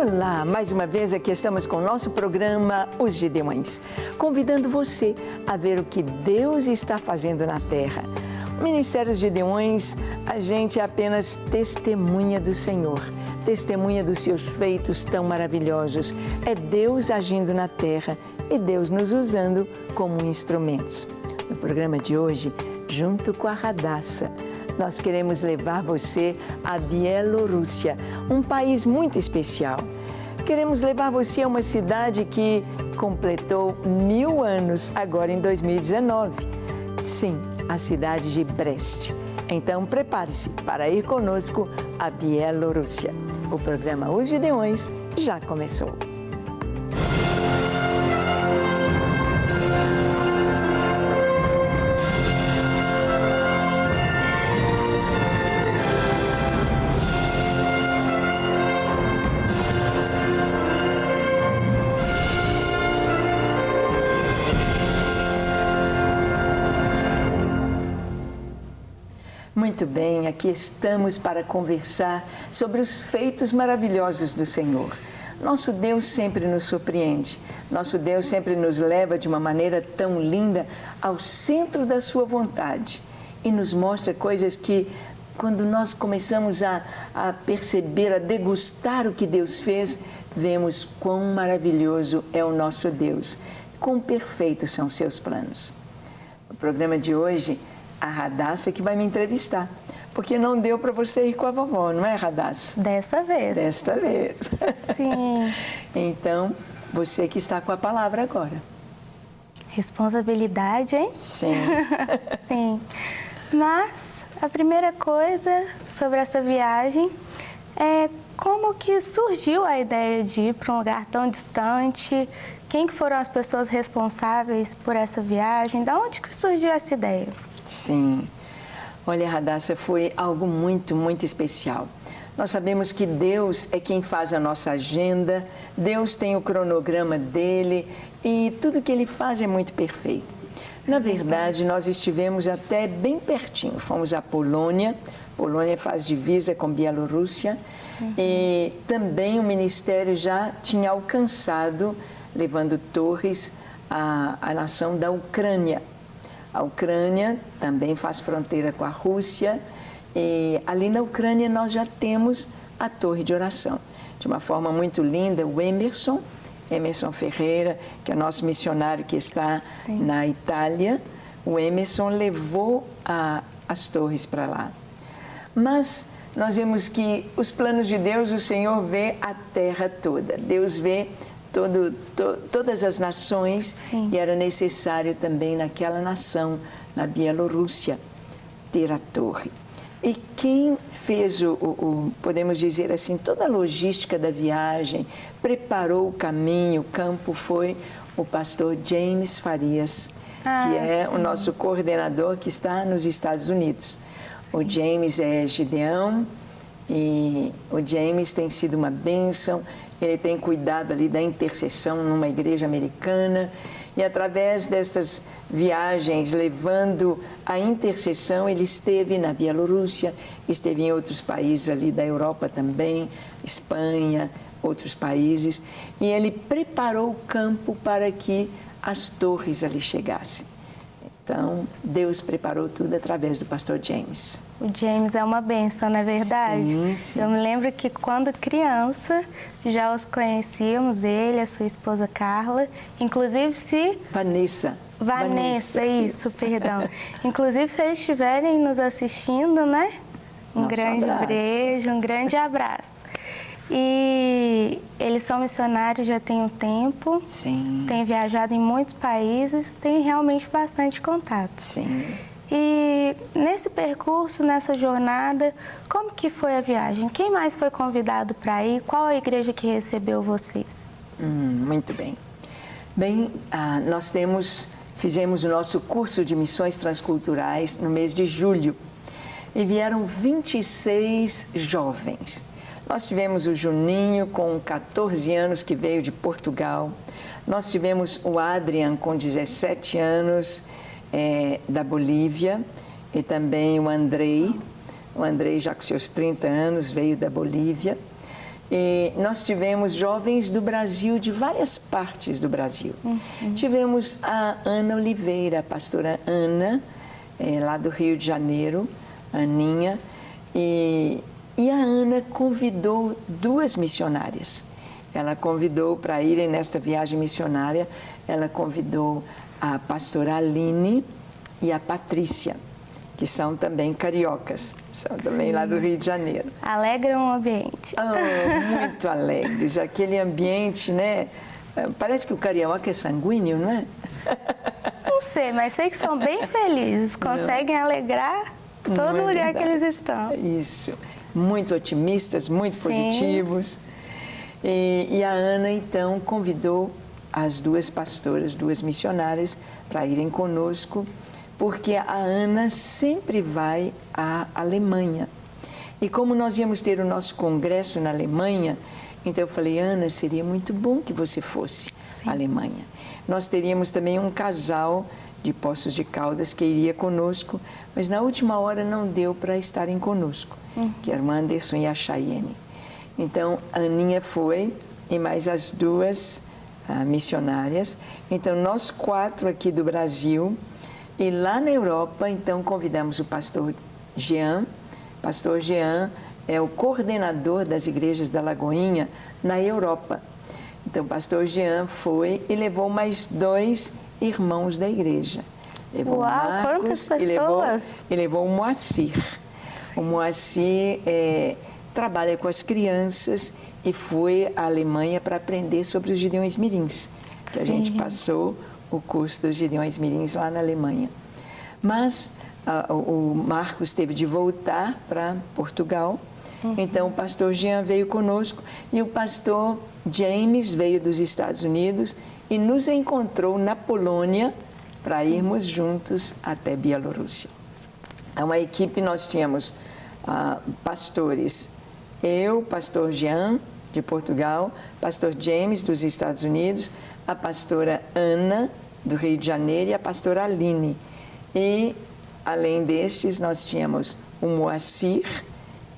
Olá, mais uma vez aqui estamos com o nosso programa Os Gideões, convidando você a ver o que Deus está fazendo na Terra. O Ministério dos Gideões, a gente é apenas testemunha do Senhor, testemunha dos seus feitos tão maravilhosos. É Deus agindo na Terra e Deus nos usando como instrumentos. No programa de hoje, junto com a Radassa, nós queremos levar você à Bielorrússia, um país muito especial. Queremos levar você a uma cidade que completou 1000 anos agora em 2019. Sim, a cidade de Brest. Então prepare-se para ir conosco à Bielorrússia. O programa Os Gideões já começou. Muito bem, aqui estamos para conversar sobre os feitos maravilhosos do Senhor. Nosso Deus sempre nos surpreende. Nosso Deus sempre nos leva de uma maneira tão linda ao centro da sua vontade e nos mostra coisas que, quando nós começamos a perceber, a degustar o que Deus fez, vemos quão maravilhoso é o nosso Deus, quão perfeitos são os seus planos. No programa de hoje, a Radassa que vai me entrevistar, porque não deu para você ir com a vovó, não é, Radassa? Dessa vez. Desta vez. Sim. Então, você que está com a palavra agora. Responsabilidade, hein? Sim. Sim. Mas a primeira coisa sobre essa viagem é como que surgiu a ideia de ir para um lugar tão distante? Quem que foram as pessoas responsáveis por essa viagem? Da onde que surgiu essa ideia? Sim. Olha, Radassa, foi algo muito, muito especial. Nós sabemos que Deus é quem faz a nossa agenda, Deus tem o cronograma dele e tudo que ele faz é muito perfeito. Na verdade, nós estivemos até bem pertinho. Fomos à Polônia. Polônia faz divisa com Bielorrússia. E também o Ministério já tinha alcançado, levando torres, a nação da Ucrânia. A Ucrânia também faz fronteira com a Rússia e ali na Ucrânia nós já temos a torre de oração. De uma forma muito linda, o Emerson Ferreira, que é nosso missionário que está na Itália, o Emerson levou as torres para lá. Mas nós vemos que os planos de Deus, o Senhor vê a terra toda. Deus vê todas as nações. Sim. E era necessário também naquela nação, na Bielorrússia, ter a torre. E quem fez podemos dizer assim, toda a logística da viagem, preparou o caminho, o campo, foi o pastor James Farias, que é o nosso coordenador que está nos Estados Unidos. Sim. O James é Gideão e o James tem sido uma bênção. Ele tem cuidado ali da intercessão numa igreja americana e através destas viagens, levando a intercessão, ele esteve na Bielorrússia, esteve em outros países ali da Europa também, Espanha, outros países, e ele preparou o campo para que as torres ali chegassem. Então, Deus preparou tudo através do pastor James. O James é uma bênção, não é verdade? Sim, sim. Eu me lembro que quando criança já os conhecíamos, ele, a sua esposa Carla, inclusive se... Vanessa, isso, perdão. Inclusive se eles estiverem nos assistindo, né? Um grande beijo, um grande abraço. E eles são missionários já tem um tempo. Sim. Têm viajado em muitos países, têm realmente bastante contato. Sim. E nesse percurso, nessa jornada, como que foi a viagem? Quem mais foi convidado para ir? Qual a igreja que recebeu vocês? Muito bem. Bem, nós fizemos o nosso curso de missões transculturais no mês de julho e vieram 26 jovens. Nós tivemos o Juninho, com 14 anos, que veio de Portugal. Nós tivemos o Adrian, com 17 anos, da Bolívia. E também o Andrei, já com seus 30 anos, veio da Bolívia. E nós tivemos jovens do Brasil, de várias partes do Brasil. Tivemos a Ana Oliveira, a pastora Ana, lá do Rio de Janeiro, Aninha, e a Ana convidou 2 missionárias. Ela convidou para irem nesta viagem missionária, ela convidou a pastora Aline e a Patrícia, que são também cariocas, são também lá do Rio de Janeiro. Alegram o ambiente. Oh, muito alegres, aquele ambiente, né? Parece que o carioca é sanguíneo, não é? Não sei, mas sei que são bem felizes, conseguem alegrar todo lugar que eles estão. Isso, muito otimistas, muito positivos. E a Ana, então, convidou as 2 pastoras, 2 missionárias, para irem conosco, porque a Ana sempre vai à Alemanha. E como nós íamos ter o nosso congresso na Alemanha, então eu falei, Ana, seria muito bom que você fosse à Alemanha. Nós teríamos também um casal de Poços de Caldas que iria conosco, mas na última hora não deu para estarem conosco, que era o Anderson e a Chayenne. Então, a Aninha foi, e mais as 2 missionárias. Então, nós 4 aqui do Brasil. E lá na Europa, então, convidamos o pastor Jean. Pastor Jean é o coordenador das igrejas da Lagoinha na Europa. Então, o pastor Jean foi e levou mais 2 irmãos da igreja. Levou Uau, Marcos, quantas pessoas! E levou o Moacir. Sim. O Moacir trabalha com as crianças e foi à Alemanha para aprender sobre os Gideões Mirins. A gente passou o curso dos Gideões Mirins lá na Alemanha. Mas o Marcos teve de voltar para Portugal, então o pastor Jean veio conosco e o pastor James veio dos Estados Unidos e nos encontrou na Polônia para irmos juntos até Bielorrússia. Então, a equipe, nós tínhamos pastores, eu, pastor Jean, de Portugal, pastor James, dos Estados Unidos, a pastora Ana, do Rio de Janeiro, e a pastora Aline. E, além destes, nós tínhamos o Moacir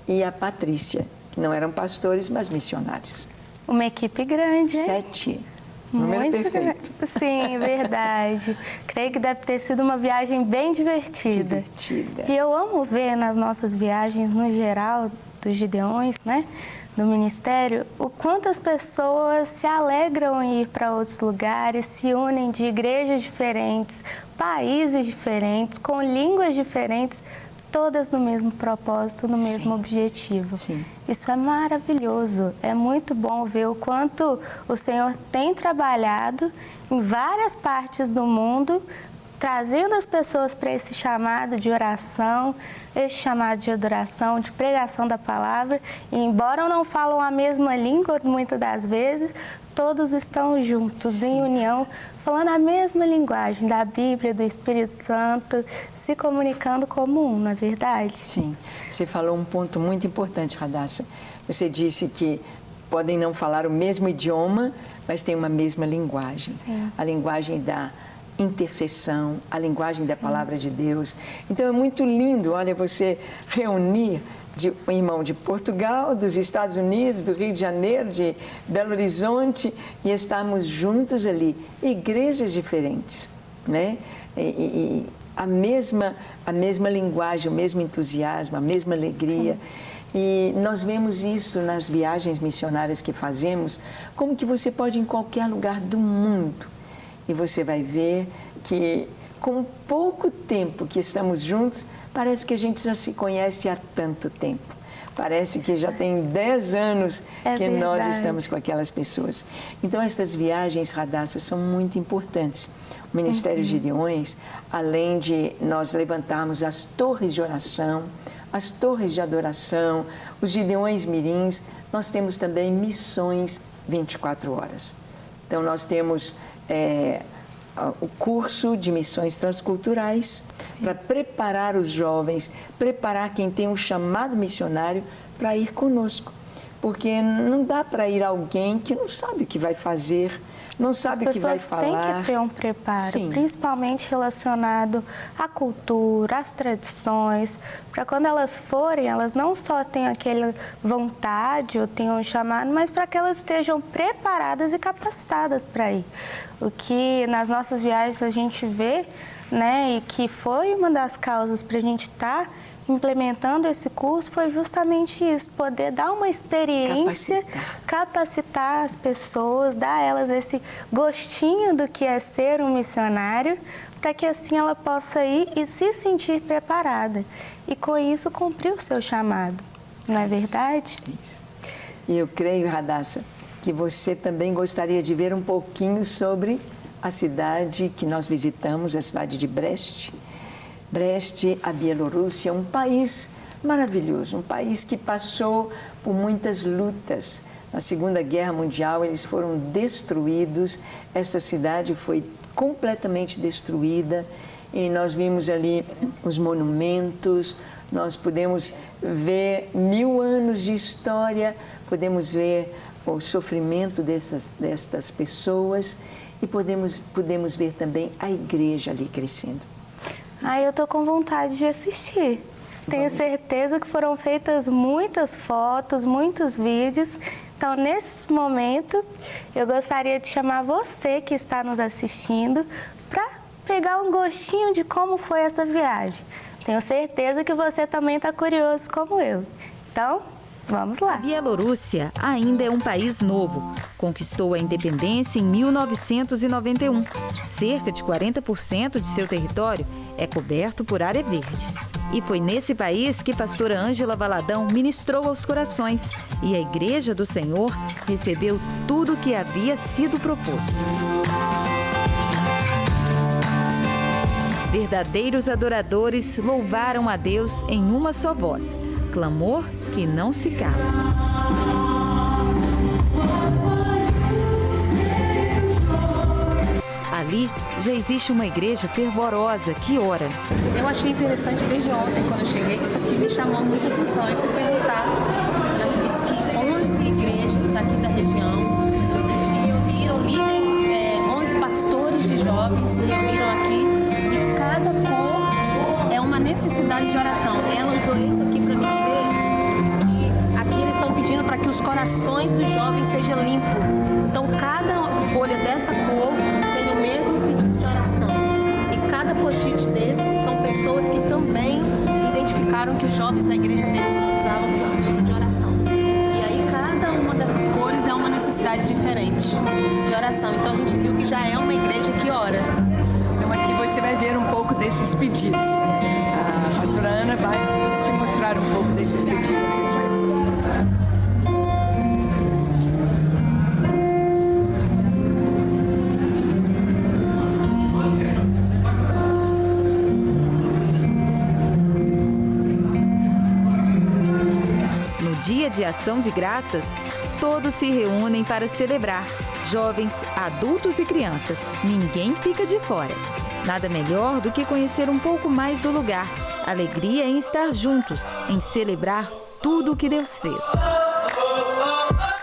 e a Patrícia, que não eram pastores, mas missionários. Uma equipe grande, hein? 7. Número perfeito. Sim, verdade. Creio que deve ter sido uma viagem bem divertida. E eu amo ver nas nossas viagens, no geral, dos Gideões, né, do ministério, o quanto as pessoas se alegram em ir para outros lugares, se unem de igrejas diferentes, países diferentes, com línguas diferentes, todas no mesmo propósito, no mesmo objetivo. Sim. Isso é maravilhoso, é muito bom ver o quanto o Senhor tem trabalhado em várias partes do mundo, trazendo as pessoas para esse chamado de oração, esse chamado de adoração, de pregação da palavra. E embora não falam a mesma língua, muitas das vezes, todos estão juntos, em união, falando a mesma linguagem da Bíblia, do Espírito Santo, se comunicando como um, não é verdade? Sim. Você falou um ponto muito importante, Radassa. Você disse que podem não falar o mesmo idioma, mas têm uma mesma linguagem. Sim. A linguagem da intercessão, a linguagem da palavra de Deus. Então é muito lindo, olha, você reunir um irmão de Portugal, dos Estados Unidos, do Rio de Janeiro, de Belo Horizonte, e estarmos juntos ali, igrejas diferentes, né? E a mesma linguagem, o mesmo entusiasmo, a mesma alegria. Sim. E nós vemos isso nas viagens missionárias que fazemos, como que você pode ir em qualquer lugar do mundo. E você vai ver que, com pouco tempo que estamos juntos, parece que a gente já se conhece há tanto tempo. Parece que já tem 10 anos que nós estamos com aquelas pessoas. Então, essas viagens, Radassa, são muito importantes. O Ministério Gideões, além de nós levantarmos as torres de oração, as torres de adoração, os Gideões Mirins, nós temos também missões 24 horas. Então, nós temos o curso de missões transculturais para preparar os jovens, preparar quem tem um chamado missionário para ir conosco. porque não dá para ir alguém que não sabe o que vai fazer, não sabe o que vai falar. As pessoas têm que ter um preparo, Sim. Principalmente relacionado à cultura, às tradições, para quando elas forem, elas não só tenham aquela vontade ou tenham um chamado, mas para que elas estejam preparadas e capacitadas para ir. O que nas nossas viagens a gente vê, né, e que foi uma das causas para a gente estar implementando esse curso foi justamente isso, poder dar uma experiência, capacitar as pessoas, dar a elas esse gostinho do que é ser um missionário, para que assim ela possa ir e se sentir preparada e com isso cumprir o seu chamado, não é verdade? Isso. E eu creio, Radassa, que você também gostaria de ver um pouquinho sobre a cidade que nós visitamos, a cidade de Brest. Brest, a Bielorrússia, um país maravilhoso, um país que passou por muitas lutas. Na Segunda Guerra Mundial, eles foram destruídos, essa cidade foi completamente destruída e nós vimos ali os monumentos, nós podemos ver 1000 anos de história, podemos ver o sofrimento destas pessoas e podemos ver também a igreja ali crescendo. Eu estou com vontade de assistir. Tenho certeza que foram feitas muitas fotos, muitos vídeos. Então, nesse momento, eu gostaria de chamar você que está nos assistindo para pegar um gostinho de como foi essa viagem. Tenho certeza que você também está curioso como eu. Então, vamos lá. A Bielorrússia ainda é um país novo. Conquistou a independência em 1991. Cerca de 40% de seu território é coberto por área verde. E foi nesse país que pastora Ângela Valadão ministrou aos corações e a Igreja do Senhor recebeu tudo o que havia sido proposto. Verdadeiros adoradores louvaram a Deus em uma só voz, clamor que não se cala. Ali já existe uma igreja fervorosa que ora. Eu achei interessante desde ontem, quando eu cheguei, isso aqui me chamou muita atenção. Eu fui perguntar, ela me disse que 11 igrejas daqui da região se reuniram, líderes, 11 pastores de jovens se reuniram aqui e cada cor é uma necessidade de oração. Ela usou isso aqui para me dizer que aqui eles estão pedindo para que os corações dos jovens sejam limpos. Então, cada folha dessa cor tem o mesmo pedido de oração. E cada post-it desse são pessoas que também identificaram que os jovens da igreja deles precisavam desse tipo de oração. E aí, cada uma dessas cores é uma necessidade diferente de oração. Então, a gente viu que já é uma igreja que ora. Então, aqui você vai ver um pouco desses pedidos. A pastora Ana vai te mostrar um pouco desses pedidos aqui. Dia de Ação de Graças, todos se reúnem para celebrar. Jovens, adultos e crianças. Ninguém fica de fora. Nada melhor do que conhecer um pouco mais do lugar. Alegria em estar juntos, em celebrar tudo o que Deus fez.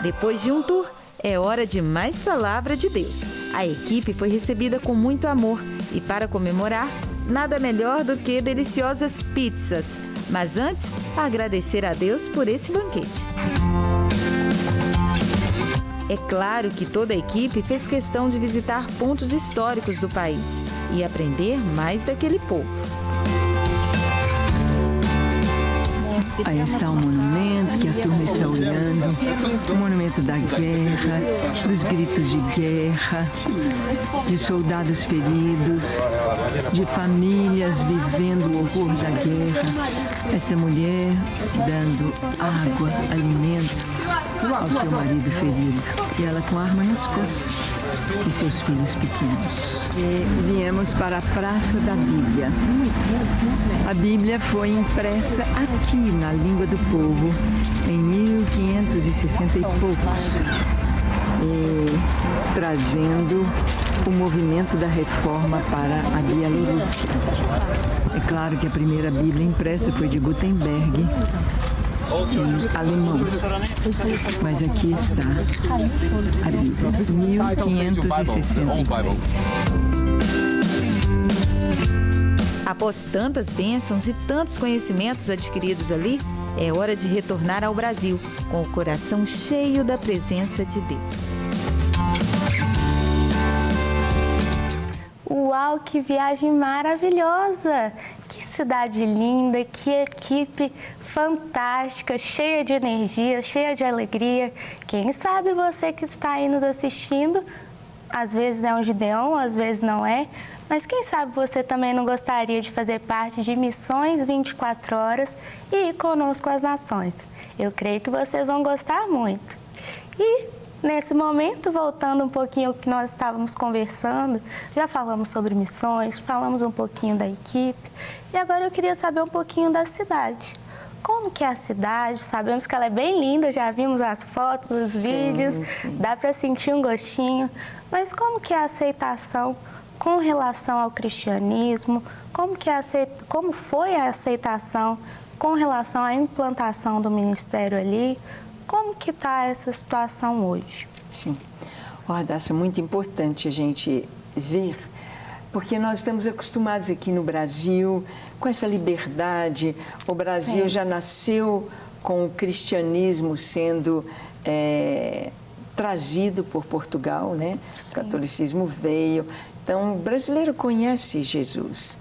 Depois de um tour, é hora de mais palavra de Deus. A equipe foi recebida com muito amor e, para comemorar, nada melhor do que deliciosas pizzas. Mas antes, agradecer a Deus por esse banquete. É claro que toda a equipe fez questão de visitar pontos históricos do país e aprender mais daquele povo. Aí está o monumento que a turma está olhando, o monumento da guerra, dos gritos de guerra, de soldados feridos, de famílias vivendo o horror da guerra. Esta mulher dando água, alimento ao seu marido ferido e ela com a arma nas costas e seus filhos pequenos. E viemos para a Praça da Bíblia. A Bíblia foi impressa aqui na língua do povo em 1560 e poucos, trazendo o movimento da reforma para a Bielorrússia. É claro que a primeira Bíblia impressa foi de Gutenberg em alemão. Mas aqui está a Bíblia, 1563. Após tantas bênçãos e tantos conhecimentos adquiridos ali, é hora de retornar ao Brasil, com o coração cheio da presença de Deus. Uau, que viagem maravilhosa! Que cidade linda, que equipe fantástica, cheia de energia, cheia de alegria. Quem sabe você que está aí nos assistindo, às vezes é um Gideon, às vezes não é, mas quem sabe você também não gostaria de fazer parte de Missões 24 Horas e ir conosco às nações. Eu creio que vocês vão gostar muito. E nesse momento, voltando um pouquinho ao que nós estávamos conversando, já falamos sobre missões, falamos um pouquinho da equipe, e agora eu queria saber um pouquinho da cidade. Como que é a cidade? Sabemos que ela é bem linda, já vimos as fotos, os vídeos, dá para sentir um gostinho, mas como que é a aceitação com relação ao cristianismo? Como foi a aceitação com relação à implantação do ministério ali? Como que está essa situação hoje? Sim. Radassa, é muito importante a gente ver, porque nós estamos acostumados aqui no Brasil com essa liberdade. O Brasil já nasceu com o cristianismo sendo trazido por Portugal, né? O catolicismo veio. Então, o brasileiro conhece Jesus.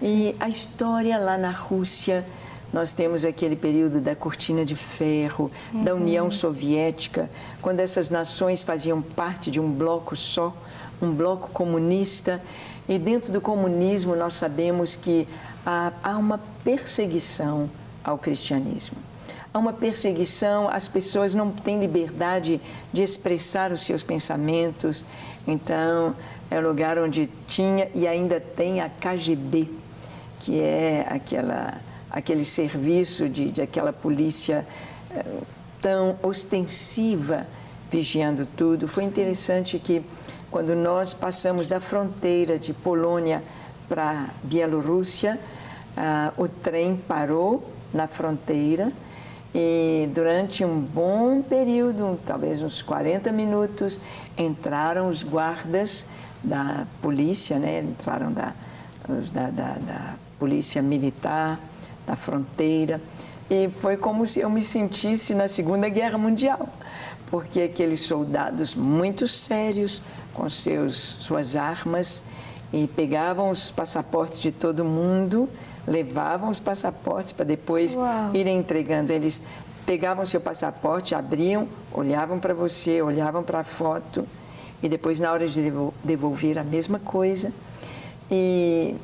E a história lá na Rússia, nós temos aquele período da cortina de ferro, da União Soviética, quando essas nações faziam parte de um bloco só, um bloco comunista. E dentro do comunismo nós sabemos que há uma perseguição ao cristianismo. Há uma perseguição, as pessoas não têm liberdade de expressar os seus pensamentos. Então, é o lugar onde tinha e ainda tem a KGB, que é aquele serviço de aquela polícia tão ostensiva, vigiando tudo. Foi interessante que, quando nós passamos da fronteira de Polônia para Bielorrússia, o trem parou na fronteira e, durante um bom período, talvez uns 40 minutos, entraram os guardas da polícia, né? Entraram da polícia militar, da fronteira, e foi como se eu me sentisse na Segunda Guerra Mundial, porque aqueles soldados muito sérios, com suas armas, e pegavam os passaportes de todo mundo, levavam os passaportes para depois irem entregando. Eles pegavam seu passaporte, abriam, olhavam para você, olhavam para a foto, e depois, na hora de devolver, a mesma coisa. E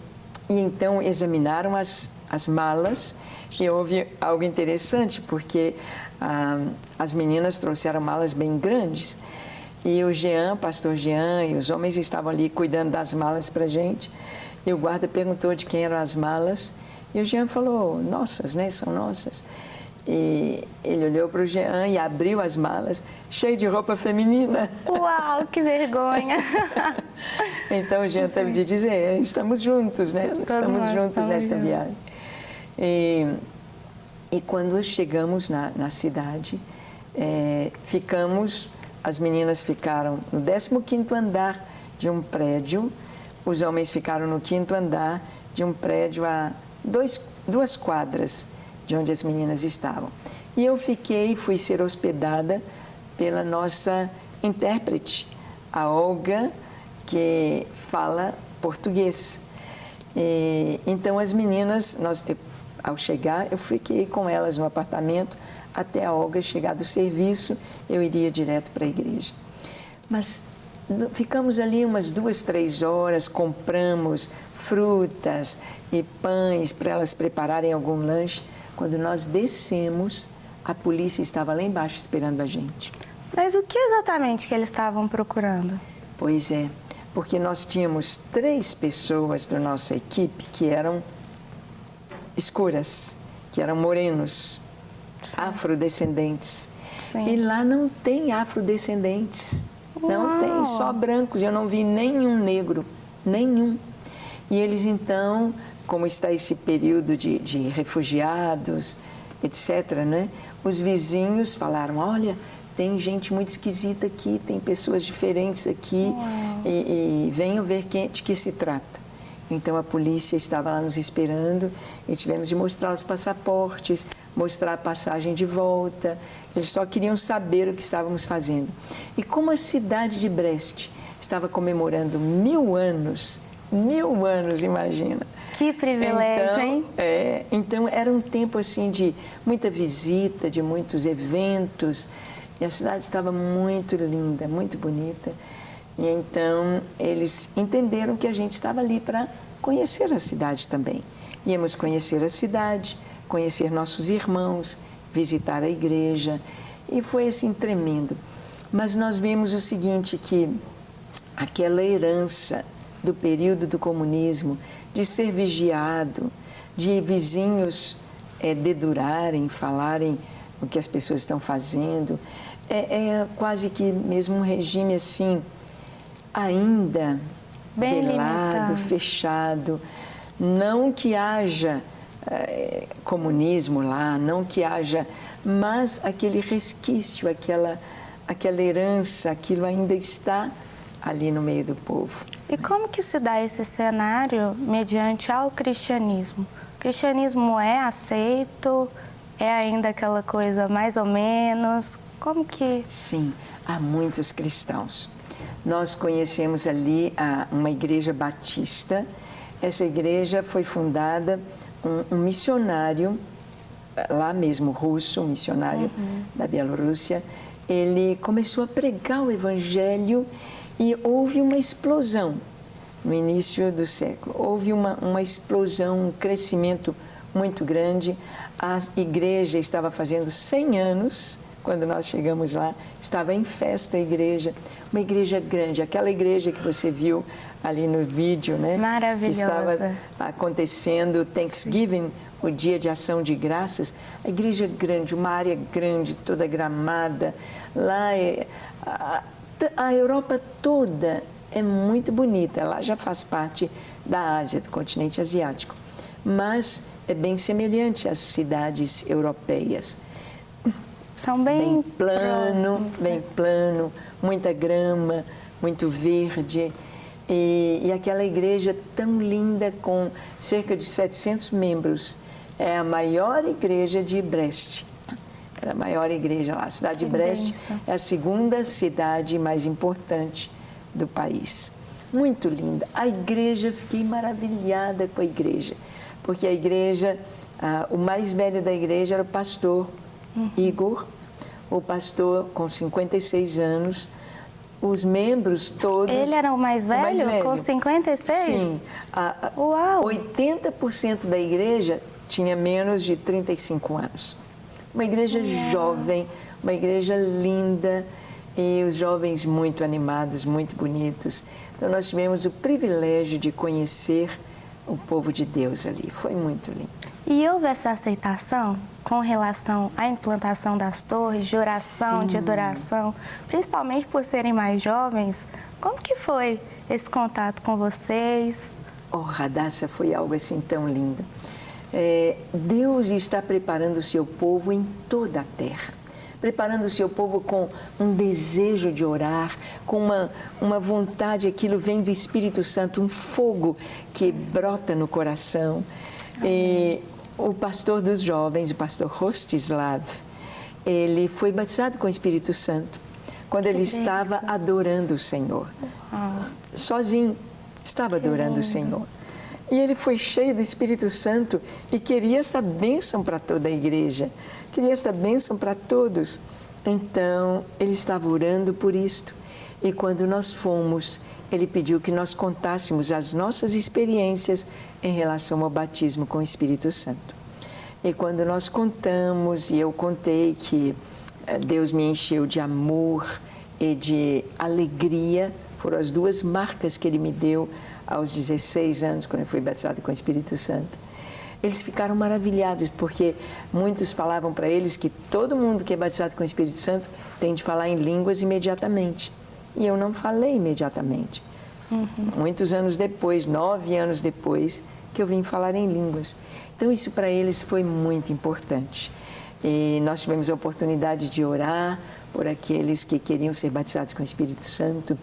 então examinaram as malas, e houve algo interessante, porque as meninas trouxeram malas bem grandes, e o Jean, pastor Jean, e os homens estavam ali cuidando das malas para a gente, e o guarda perguntou de quem eram as malas, e o Jean falou: nossas, né? São nossas. E ele olhou para o Jean e abriu as malas, cheio de roupa feminina. Uau, que vergonha! Então o Jean teve de dizer: estamos juntos, né? Estamos juntos nesta viagem. E quando chegamos na cidade, as meninas ficaram no 15º andar de um prédio, os homens ficaram no 5º andar de um prédio a 2 quadras de onde as meninas estavam. E eu fui ser hospedada pela nossa intérprete, a Olga, que fala português. Então as meninas, ao chegar, eu fiquei com elas no apartamento até a Olga chegar do serviço, eu iria direto para a igreja. Mas ficamos ali umas 2, 3 horas, compramos frutas e pães para elas prepararem algum lanche. Quando nós descemos, a polícia estava lá embaixo esperando a gente. Mas o que exatamente que eles estavam procurando? Pois é, porque nós tínhamos 3 pessoas da nossa equipe que eram escuras, que eram morenos, afrodescendentes. Sim. E lá não tem afrodescendentes, não tem, só brancos. Eu não vi nenhum negro, nenhum. E eles então, como está esse período de refugiados, etc., né? Os vizinhos falaram, olha, tem gente muito esquisita aqui, tem pessoas diferentes aqui, e venham ver de que se trata. Então a polícia estava lá nos esperando e tivemos de mostrar os passaportes, mostrar a passagem de volta. Eles só queriam saber o que estávamos fazendo. E como a cidade de Brest estava comemorando 1000 anos, imagina. Que privilégio, hein? Então era um tempo assim de muita visita, de muitos eventos, e a cidade estava muito linda, muito bonita. E então eles entenderam que a gente estava ali para conhecer a cidade também. Íamos conhecer a cidade, conhecer nossos irmãos, visitar a igreja, e foi assim tremendo. Mas nós vimos o seguinte, que aquela herança do período do comunismo, de ser vigiado, de vizinhos dedurarem, falarem o que as pessoas estão fazendo, é quase que mesmo um regime assim, ainda bem velado, limitado, fechado. Não que haja comunismo lá, não que haja, mas aquele resquício, aquela herança, aquilo ainda está ali no meio do povo. E como que se dá esse cenário mediante ao cristianismo? O cristianismo é aceito? É ainda aquela coisa mais ou menos? Como que... Sim, há muitos cristãos. Nós conhecemos ali uma igreja batista. Essa igreja foi fundada, um missionário, lá mesmo russo, um missionário da Bielorrússia. Ele começou a pregar o evangelho e houve uma explosão no início do século. Houve uma explosão, um crescimento muito grande. A igreja estava fazendo 100 anos, quando nós chegamos lá, estava em festa a igreja, uma igreja grande, aquela igreja que você viu ali no vídeo, né? Maravilhosa. Que estava acontecendo Thanksgiving, o dia de ação de graças, a igreja grande, uma área grande, toda gramada, lá a Europa toda é muito bonita, lá já faz parte da Ásia, do continente asiático, mas é bem semelhante às cidades europeias. São bem próximos, bem plano, muita grama, muito verde. E aquela igreja tão linda, com cerca de 700 membros. É a maior igreja de Brest. Era a maior igreja lá. A cidade de Brest é a segunda cidade mais importante do país. Muito linda. A igreja, fiquei maravilhada com a igreja. Porque a igreja, o mais velho da igreja era o pastor Igor, o pastor com 56 anos, os membros todos... Ele era o mais velho? Com 56? Sim. Uau! 80% da igreja tinha menos de 35 anos. Uma igreja jovem, uma igreja linda, e os jovens muito animados, muito bonitos. Então nós tivemos o privilégio de conhecer o povo de Deus ali. Foi muito lindo. E houve essa aceitação com relação à implantação das torres, de oração, de adoração, principalmente por serem mais jovens? Como que foi esse contato com vocês? Radassa, foi algo assim tão lindo. Deus está preparando o seu povo em toda a terra. Preparando o seu povo com um desejo de orar, com uma vontade, aquilo vem do Espírito Santo, um fogo que brota no coração. E o pastor dos jovens, o pastor Rostislav, ele foi batizado com o Espírito Santo quando ele estava adorando o Senhor. Sozinho, estava adorando o Senhor. E ele foi cheio do Espírito Santo e queria essa bênção para toda a igreja, queria essa bênção para todos. Então, ele estava orando por isto. E quando nós fomos, ele pediu que nós contássemos as nossas experiências em relação ao batismo com o Espírito Santo. E quando nós contamos, e eu contei que Deus me encheu de amor e de alegria, foram as duas marcas que ele me deu aos 16 anos, quando eu fui batizado com o Espírito Santo. Eles ficaram maravilhados, porque muitos falavam para eles que todo mundo que é batizado com o Espírito Santo tem de falar em línguas imediatamente. E eu não falei imediatamente. Muitos anos depois, 9 anos depois, que eu vim falar em línguas. Então, isso para eles foi muito importante. E nós tivemos a oportunidade de orar por aqueles que queriam ser batizados com o Espírito Santo.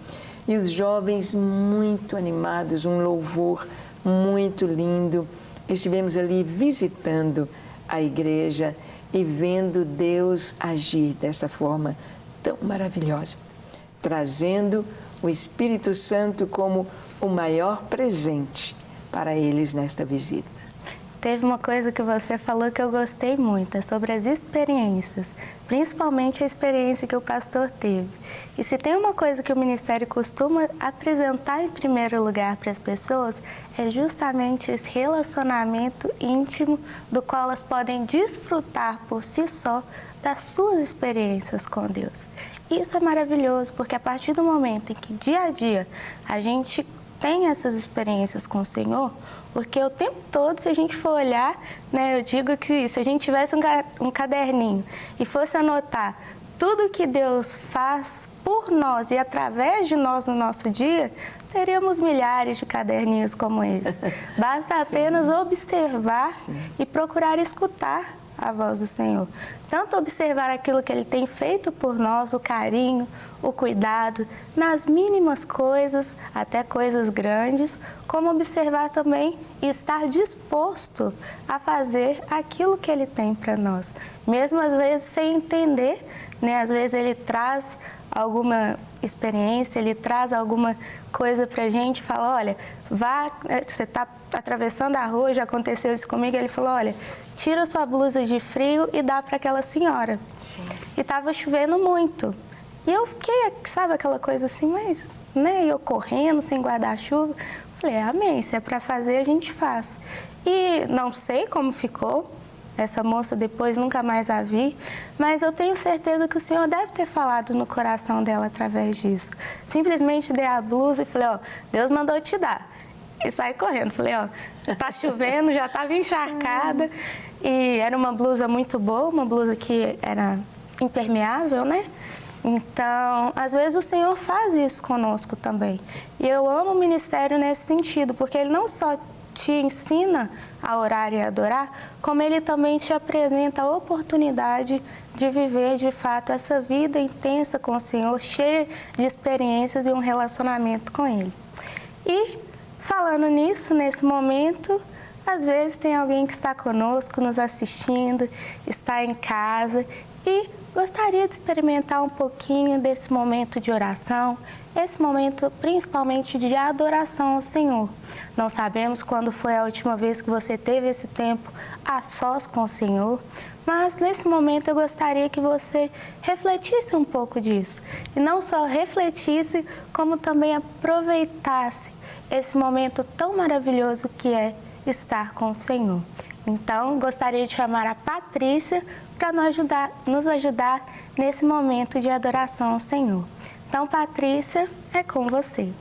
E os jovens muito animados, um louvor muito lindo. Estivemos ali visitando a igreja e vendo Deus agir dessa forma tão maravilhosa, trazendo o Espírito Santo como o maior presente para eles nesta visita. Teve uma coisa que você falou que eu gostei muito, é sobre as experiências, principalmente a experiência que o pastor teve. E se tem uma coisa que o ministério costuma apresentar em primeiro lugar para as pessoas, é justamente esse relacionamento íntimo do qual elas podem desfrutar por si só das suas experiências com Deus. Isso é maravilhoso, porque a partir do momento em que dia a dia a gente tem essas experiências com o Senhor, porque o tempo todo, se a gente for olhar, né, eu digo que se a gente tivesse um caderninho e fosse anotar tudo que Deus faz por nós e através de nós no nosso dia, teríamos milhares de caderninhos como esse. Basta apenas observar e procurar escutar a voz do Senhor. Tanto observar aquilo que Ele tem feito por nós, o carinho, o cuidado, nas mínimas coisas, até coisas grandes, como observar também e estar disposto a fazer aquilo que Ele tem para nós. Mesmo às vezes sem entender, né? Às vezes Ele traz alguma experiência, Ele traz alguma coisa para a gente, fala, olha, vá, você está atravessando a rua, já aconteceu isso comigo, Ele falou, olha, tira sua blusa de frio e dá para aquela senhora. Sim. E estava chovendo muito. E eu fiquei, sabe, aquela coisa assim, mas, né, eu correndo, sem guarda-chuva. Falei, amém, se é para fazer, a gente faz. E não sei como ficou, essa moça depois nunca mais a vi, mas eu tenho certeza que o Senhor deve ter falado no coração dela através disso. Simplesmente dei a blusa e falei, ó, Deus mandou te dar. E saí correndo, falei, ó, tá chovendo, já estava encharcada. E era uma blusa muito boa, uma blusa que era impermeável, né? Então, às vezes o Senhor faz isso conosco também. E eu amo o ministério nesse sentido, porque Ele não só te ensina a orar e a adorar, como Ele também te apresenta a oportunidade de viver, de fato, essa vida intensa com o Senhor, cheia de experiências e um relacionamento com Ele. E, falando nisso, nesse momento, às vezes tem alguém que está conosco, nos assistindo, está em casa e gostaria de experimentar um pouquinho desse momento de oração, esse momento principalmente de adoração ao Senhor. Não sabemos quando foi a última vez que você teve esse tempo a sós com o Senhor, mas nesse momento eu gostaria que você refletisse um pouco disso. E não só refletisse, como também aproveitasse esse momento tão maravilhoso que é estar com o Senhor. Então, gostaria de chamar a Patrícia para nos ajudar nesse momento de adoração ao Senhor. Então, Patrícia, é com você.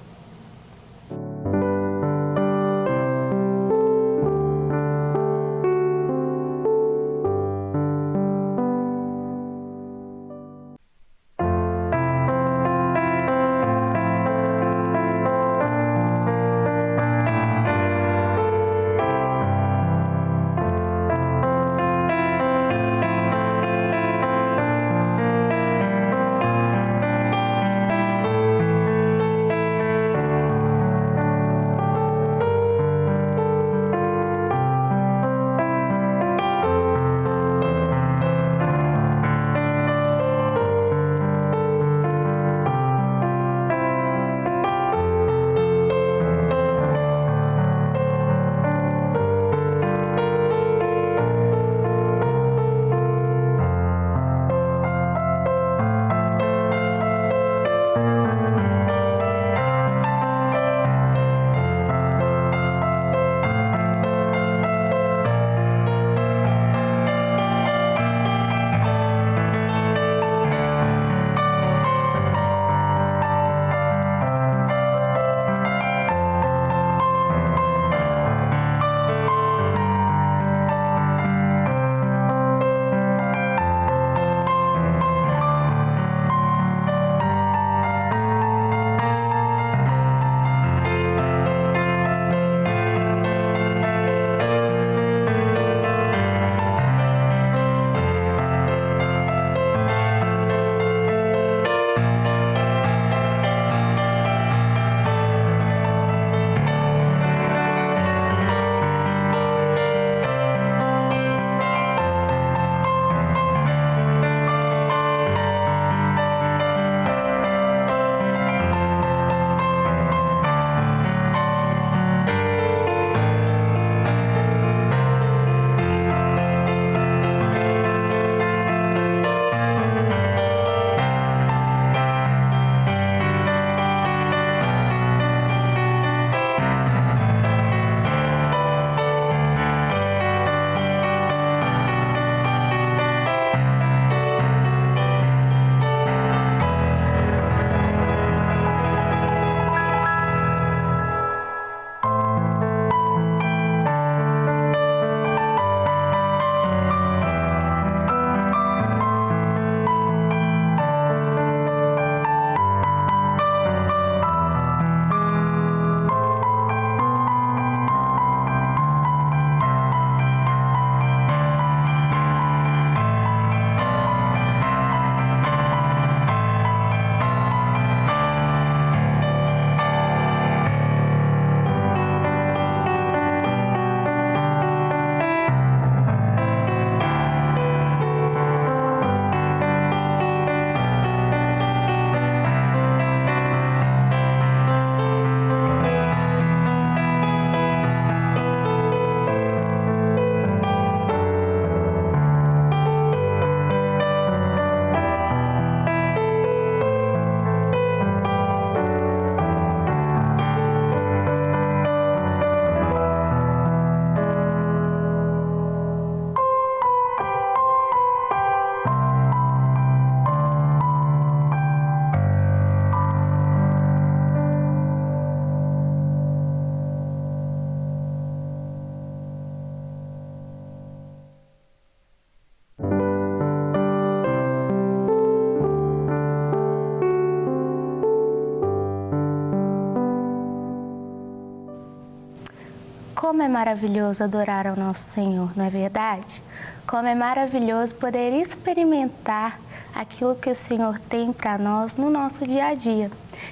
como é maravilhoso adorar ao nosso Senhor, não é verdade? Como é maravilhoso poder experimentar aquilo que o Senhor tem para nós no nosso dia a dia.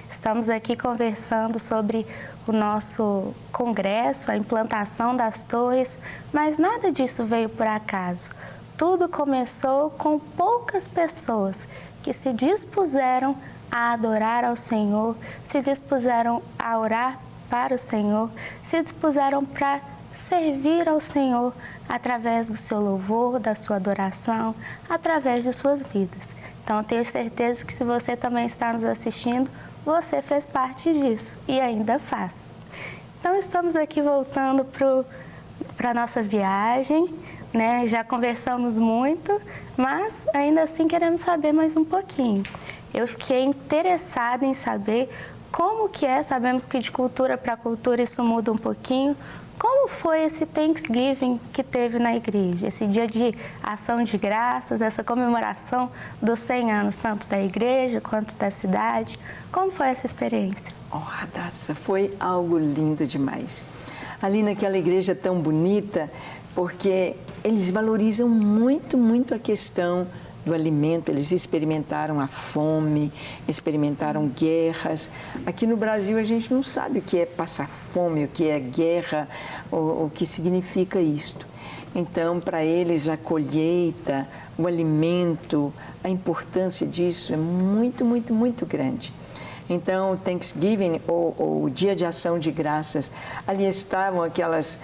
Estamos aqui conversando sobre o nosso congresso, a implantação das torres, mas nada disso veio por acaso. Tudo começou com poucas pessoas que se dispuseram a adorar ao Senhor, se dispuseram a orar para o Senhor, se dispuseram para servir ao Senhor através do seu louvor, da sua adoração, através de suas vidas. Então, eu tenho certeza que se você também está nos assistindo, você fez parte disso e ainda faz. Então, estamos aqui voltando para a nossa viagem, né? Já conversamos muito, mas ainda assim queremos saber mais um pouquinho. Eu fiquei interessada em saber como que é, sabemos que de cultura para cultura isso muda um pouquinho. Como foi esse Thanksgiving que teve na igreja? Esse dia de ação de graças, essa comemoração dos 100 anos, tanto da igreja quanto da cidade. Como foi essa experiência? Radassa, foi algo lindo demais. Ali naquela igreja tão bonita, porque eles valorizam muito, muito a questão do alimento. Eles experimentaram a fome, experimentaram guerras. Aqui no Brasil a gente não sabe o que é passar fome, o que é guerra, o que significa isto. Então, para eles, a colheita, o alimento, a importância disso é muito, muito, muito grande. Então, o Thanksgiving, ou o Dia de Ação de Graças, ali estavam aquelas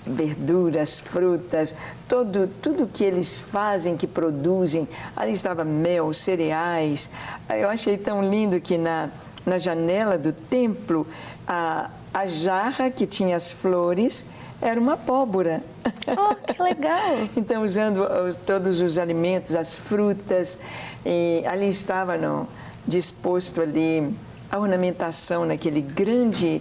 verduras, frutas, tudo que eles fazem, que produzem. Ali estava mel, cereais. Eu achei tão lindo que na janela do templo, a jarra que tinha as flores era uma abóbora. Oh, que legal! Então, usando todos os alimentos, as frutas, e ali estava disposto ali a ornamentação naquele grande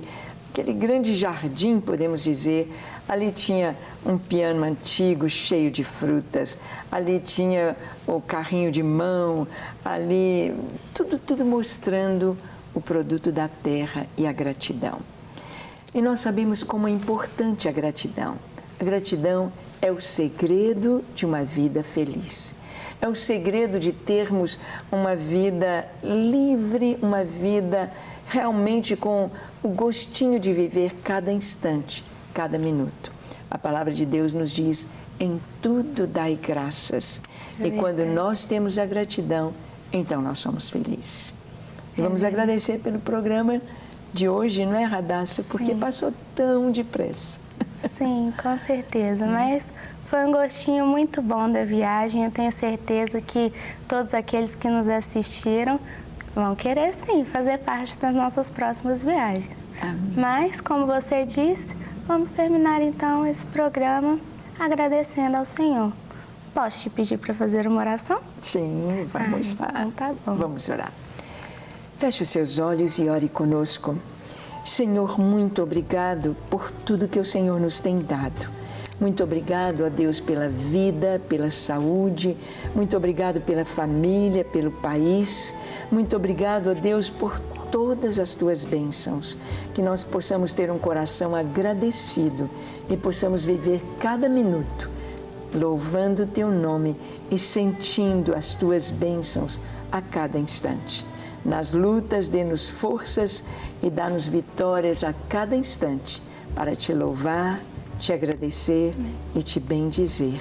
jardim, podemos dizer. Ali tinha um piano antigo cheio de frutas, ali tinha o carrinho de mão, ali tudo mostrando o produto da terra e a gratidão. E nós sabemos como é importante a gratidão. A gratidão é o segredo de uma vida feliz. É o segredo de termos uma vida livre, uma vida realmente com o gostinho de viver cada instante, cada minuto. A palavra de Deus nos diz, em tudo dai graças. E quando nós temos a gratidão, então nós somos felizes. E vamos agradecer pelo programa de hoje, não é, Radassa? Porque passou tão depressa. Sim, com certeza, mas foi um gostinho muito bom da viagem. Eu tenho certeza que todos aqueles que nos assistiram vão querer, sim, fazer parte das nossas próximas viagens. Amém. Mas, como você disse, vamos terminar então esse programa agradecendo ao Senhor. Posso te pedir para fazer uma oração? Sim, vamos lá. Então tá bom. Vamos orar. Feche os seus olhos e ore conosco. Senhor, muito obrigado por tudo que o Senhor nos tem dado. Muito obrigado a Deus pela vida, pela saúde. Muito obrigado pela família, pelo país. Muito obrigado a Deus por todas as tuas bênçãos. Que nós possamos ter um coração agradecido e possamos viver cada minuto louvando o teu nome e sentindo as tuas bênçãos a cada instante. Nas lutas, dê-nos forças e dá-nos vitórias a cada instante para te louvar, te agradecer e te bendizer.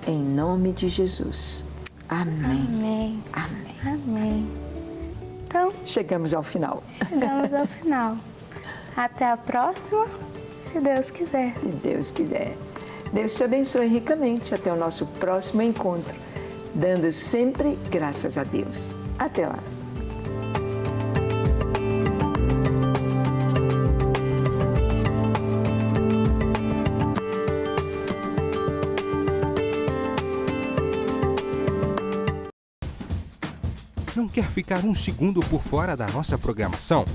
Em nome de Jesus. Amém. Amém. Amém. Amém. Então, chegamos ao final. Chegamos ao final. Até a próxima, se Deus quiser. Se Deus quiser. Deus te abençoe ricamente. Até o nosso próximo encontro, dando sempre graças a Deus. Até lá. Não quer ficar um segundo por fora da nossa programação?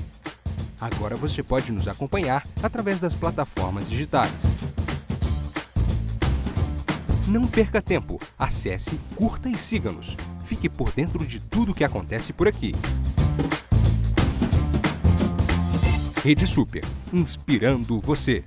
Agora você pode nos acompanhar através das plataformas digitais. Não perca tempo, acesse, curta e siga-nos. Fique por dentro de tudo o que acontece por aqui. Rede Super, inspirando você.